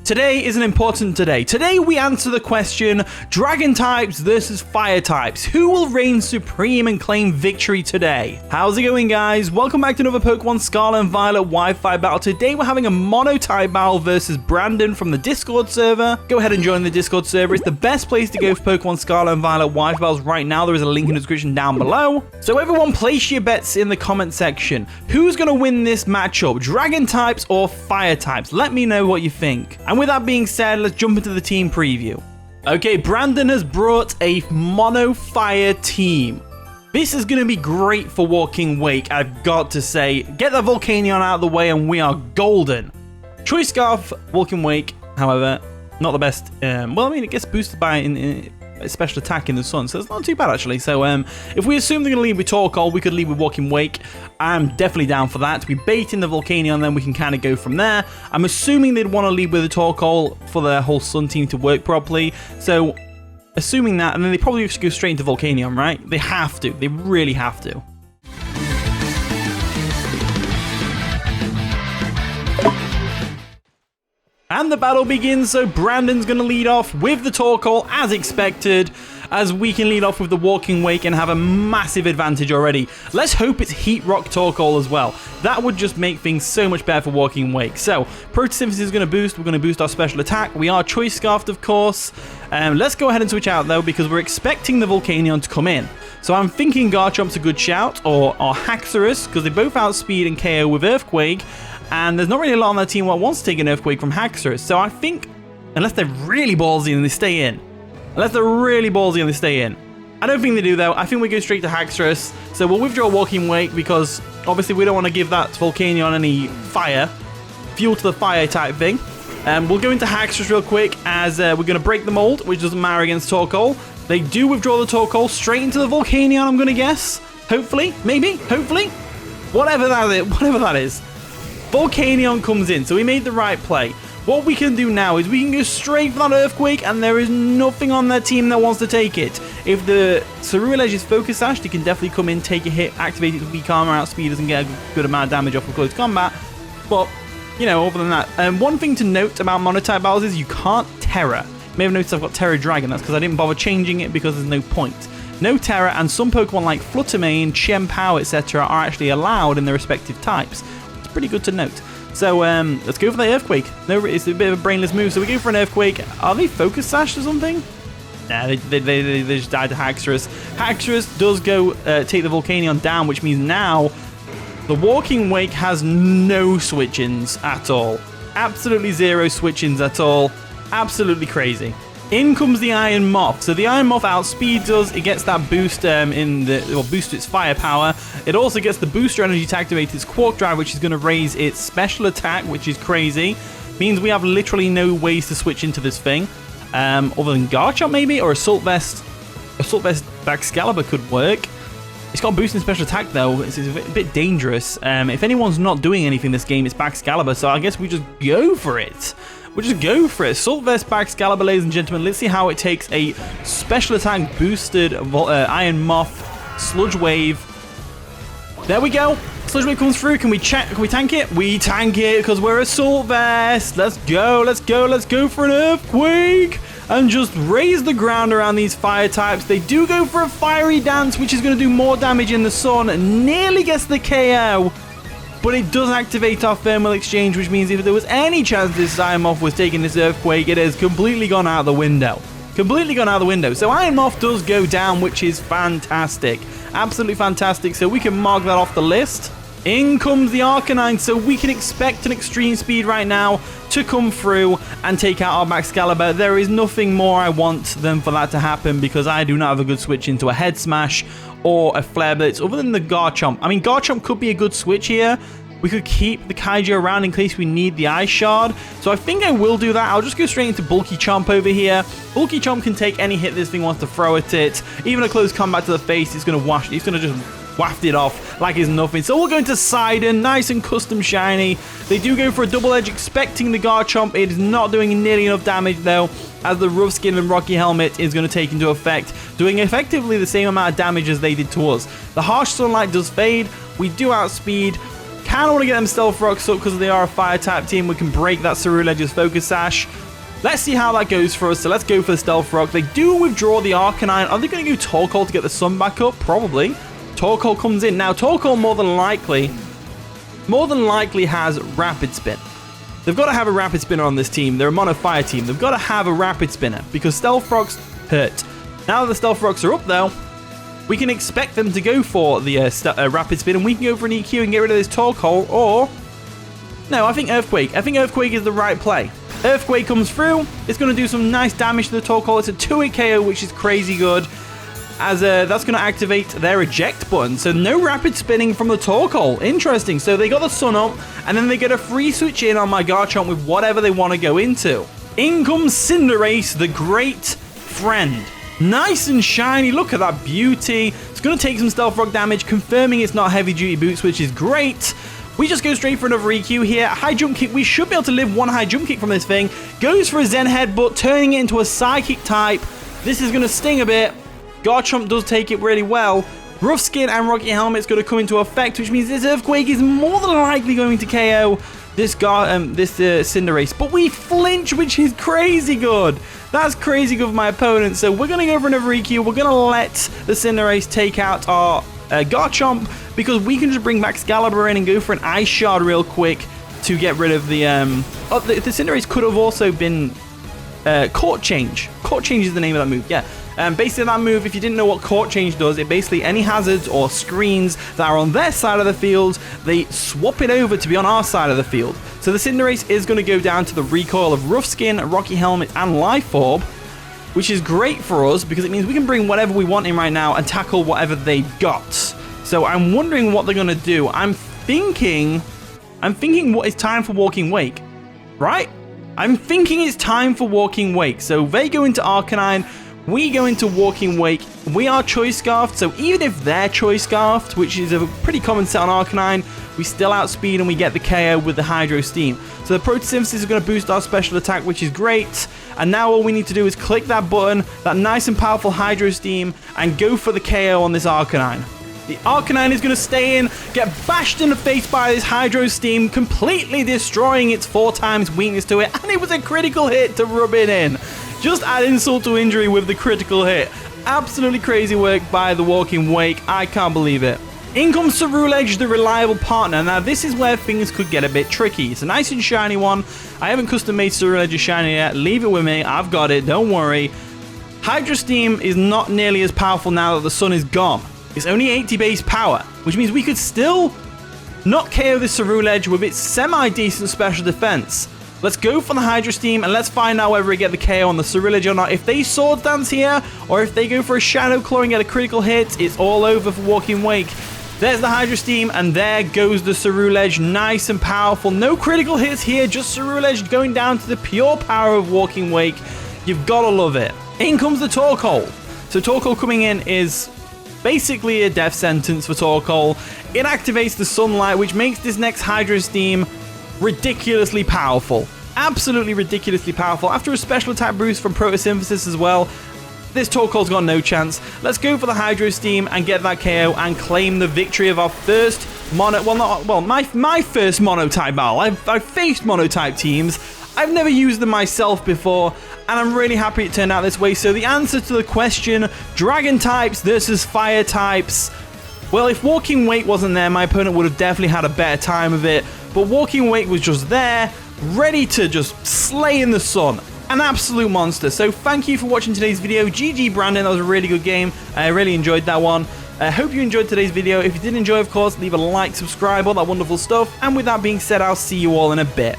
Today is an important day. Today we answer the question, Dragon types versus Fire types. Who will reign supreme and claim victory today? How's it going, guys? Welcome back to another Pokemon Scarlet and Violet Wi-Fi battle. Today we're having a mono type battle versus Brandon from the Discord server. Go ahead and join the Discord server. It's the best place to go for Pokemon Scarlet and Violet Wi-Fi battles right now. There is a link in the description down below. So everyone place your bets in the comment section. Who's going to win this matchup? Dragon types or Fire types? Let me know what you think. And with that being said, let's jump into the team preview. Okay, Brandon has brought a mono fire team. This is going to be great for Walking Wake, I've got to say. Get that Volcanion out of the way and we are golden. Choice Scarf, Walking Wake, however, not the best. Well, I mean, it gets boosted by a special attack in the sun, so it's not too bad actually. So if we assume they're going to lead with Torkoal, we could lead with Walking Wake. I'm definitely down for that. We bait in the Volcanion, then we can kind of go from there. I'm assuming they'd want to lead with a Torkoal for their whole sun team to work properly. So assuming that, and then they probably just go straight into Volcanion, right? They have to. They really have to. And the battle begins, so Brandon's going to lead off with the Torkoal as expected, as we can lead off with the Walking Wake and have a massive advantage already. Let's hope it's Heat Rock Torkoal as well. That would just make things so much better for Walking Wake. So, Photosynthesis is going to boost. We're going to boost our special attack. We are Choice Scarfed, of course. Let's go ahead and switch out, though, because we're expecting the Volcanion to come in. So I'm thinking Garchomp's a good shout, or Haxorus, because they both outspeed and KO with Earthquake. And there's not really a lot on that team that wants to take an Earthquake from Haxorus. So I think, unless they're really ballsy and they stay in. I don't think they do, though. I think we go straight to Haxorus. So we'll withdraw Walking Wake because, obviously, we don't want to give that Volcanion any fire. Fuel to the fire type thing. We'll go into Haxorus real quick as we're going to break the mold, which doesn't matter against Torkoal. They do withdraw the Torkoal straight into the Volcanion, I'm going to guess. Hopefully. Maybe. Hopefully. Whatever that is. Volcanion comes in, so we made the right play. What we can do now is we can go straight for that Earthquake, and there is nothing on their team that wants to take it. If the Ceruledge is Focus Sash, they can definitely come in, take a hit, activate its Weak Armor, outspeed us, and get a good amount of damage off of close combat. But, you know, other than that, one thing to note about Monotype battles is you can't Terra. You may have noticed I've got Terra Dragon. That's because I didn't bother changing it because there's no point. No Terra, and some Pokemon like Fluttermane, Chien-Pao, etc. are actually allowed in their respective types. Pretty good to note. So let's go for the Earthquake. No, it's a bit of a brainless move, so we go for an Earthquake. Are they Focus Sash or something? Nah, they just died to Haxorus. Haxorus does go take the Volcanion down, which means now the Walking Wake has no switch-ins at all. Absolutely zero switch-ins at all. Absolutely crazy. In comes the Iron Moth. So the Iron Moth outspeeds us. It gets that boost boost to its firepower. It also gets the booster energy to activate its Quark Drive, which is going to raise its special attack, which is crazy. Means we have literally no ways to switch into this thing. Other than Garchomp maybe, or Assault Vest. Assault Vest Baxcalibur could work. It's got a boost in special attack though. It's a bit dangerous. If anyone's not doing anything this game, it's Baxcalibur. So I guess we just go for it. We'll just go for it. Assault Vest Baxcalibur, ladies and gentlemen. Let's see how it takes a special attack boosted Iron Moth Sludge Wave. There we go. Sludge Wave comes through. Can we tank it? We tank it because we're Assault Vest. Let's go. Let's go. Let's go for an Earthquake and just raise the ground around these fire types. They do go for a Fiery Dance, which is going to do more damage in the sun. Nearly gets the KO. But it does activate our Thermal Exchange, which means if there was any chance this Iron Moth was taking this Earthquake, it has completely gone out the window. So Iron Moth does go down, which is fantastic. Absolutely fantastic. So we can mark that off the list. In comes the Arcanine, so we can expect an Extreme Speed right now to come through and take out our Baxcalibur. There is nothing more I want than for that to happen because I do not have a good switch into a Head Smash or a Flare Blitz other than the Garchomp. I mean, Garchomp could be a good switch here. We could keep the Kaiju around in case we need the Ice Shard. So I think I will do that. I'll just go straight into Bulky Chomp over here. Bulky Chomp can take any hit this thing wants to throw at it. Even a close combat to the face, it's going to just waft it off like it's nothing. So we'll go into Sidon, nice and custom shiny. They do go for a double edge, expecting the Garchomp. It is not doing nearly enough damage though, as the Rough Skin and Rocky Helmet is going to take into effect, doing effectively the same amount of damage as they did to us. The Harsh Sunlight does fade. We do outspeed. kind of want to get them Stealth Rocks up because they are a fire type team. We can break that Cerulege's Focus Sash. Let's see how that goes for us. So let's go for the Stealth Rock. They do withdraw the Arcanine. Are they going to go Torkoal to get the Sun back up? Probably. Torkoal comes in. Now, Torkoal more than likely has Rapid Spin. They've got to have a Rapid Spinner on this team. They're a Mono Fire team. They've got to have a Rapid Spinner because Stealth Rocks hurt. Now that the Stealth Rocks are up, though, we can expect them to go for the Rapid Spin, and we can go for an EQ and get rid of this Torkoal, or... No, I think Earthquake. I think Earthquake is the right play. Earthquake comes through. It's going to do some nice damage to the Torkoal. It's a 2-hit KO, which is crazy good, as that's going to activate their eject button. So no rapid spinning from the Torkoal. Interesting. So they got the Sun up, and then they get a free switch in on my Garchomp with whatever they want to go into. In comes Cinderace, the great friend. Nice and shiny. Look at that beauty. It's going to take some Stealth Rock damage, confirming it's not Heavy Duty Boots, which is great. We just go straight for another EQ here. High Jump Kick. We should be able to live one High Jump Kick from this thing. Goes for a Zen Headbutt, turning it into a Psychic type. This is going to sting a bit. Garchomp does take it really well. Rough Skin and Rocky Helmet's going to come into effect, which means this Earthquake is more than likely going to KO this Cinderace. But we flinch, which is crazy good. That's crazy good for my opponent. So we're going to go for another EQ. We're going to let the Cinderace take out our Garchomp, because we can just bring back Excalibur in and go for an Ice Shard real quick to get rid of the... the Cinderace could have also been Court Change. Court Change is the name of that move, yeah. Basically that move, if you didn't know what Court Change does, it basically any hazards or screens that are on their side of the field, they swap it over to be on our side of the field. So the Cinderace is going to go down to the recoil of Rough Skin, Rocky Helmet, and Life Orb, which is great for us because it means we can bring whatever we want in right now and tackle whatever they've got. So I'm wondering what they're going to do. I'm thinking what it's time for Walking Wake, right? I'm thinking it's time for Walking Wake. So they go into Arcanine, we go into Walking Wake. We are Choice Scarfed, so even if they're Choice Scarfed, which is a pretty common set on Arcanine, we still outspeed and we get the KO with the Hydro Steam. So the Photosynthesis is going to boost our special attack, which is great. And now all we need to do is click that button, that nice and powerful Hydro Steam, and go for the KO on this Arcanine. The Arcanine is going to stay in, get bashed in the face by this Hydro Steam, completely destroying its 4 times weakness to it, and it was a critical hit to rub it in. Just add insult to injury with the critical hit. Absolutely crazy work by the Walking Wake. I can't believe it. In comes Cerulege, the reliable partner. Now, this is where things could get a bit tricky. It's a nice and shiny one. I haven't custom made Cerulege shiny yet. Leave it with me. I've got it. Don't worry. Hydro Steam is not nearly as powerful now that the sun is gone. It's only 80 base power, which means we could still not KO the Cerulege with its semi-decent special defense. Let's go for the Hydro Steam and let's find out whether we get the KO on the Cerulege or not. If they Swords Dance here, or if they go for a Shadow Claw and get a critical hit, it's all over for Walking Wake. There's the Hydro Steam, and there goes the Cerulege. Nice and powerful. No critical hits here, just Cerulege going down to the pure power of Walking Wake. You've got to love it. In comes the Torkoal. So Torkoal coming in is basically a death sentence for Torkoal. It activates the Sunlight, which makes this next Hydro Steam ridiculously powerful. Absolutely ridiculously powerful. After a special attack boost from Photosynthesis as well, this Torkoal's got no chance. Let's go for the Hydro Steam and get that KO and claim the victory of our first mono... my first mono-type battle. I've faced mono-type teams. I've never used them myself before, and I'm really happy it turned out this way. So the answer to the question, Dragon types versus Fire types, well, if Walking Wake wasn't there, my opponent would have definitely had a better time of it. But Walking Wake was just there, ready to just slay in the sun. An absolute monster. So thank you for watching today's video. GG Brandon, that was a really good game. I really enjoyed that one. I hope you enjoyed today's video. If you did enjoy, of course, leave a like, subscribe, all that wonderful stuff. And with that being said, I'll see you all in a bit.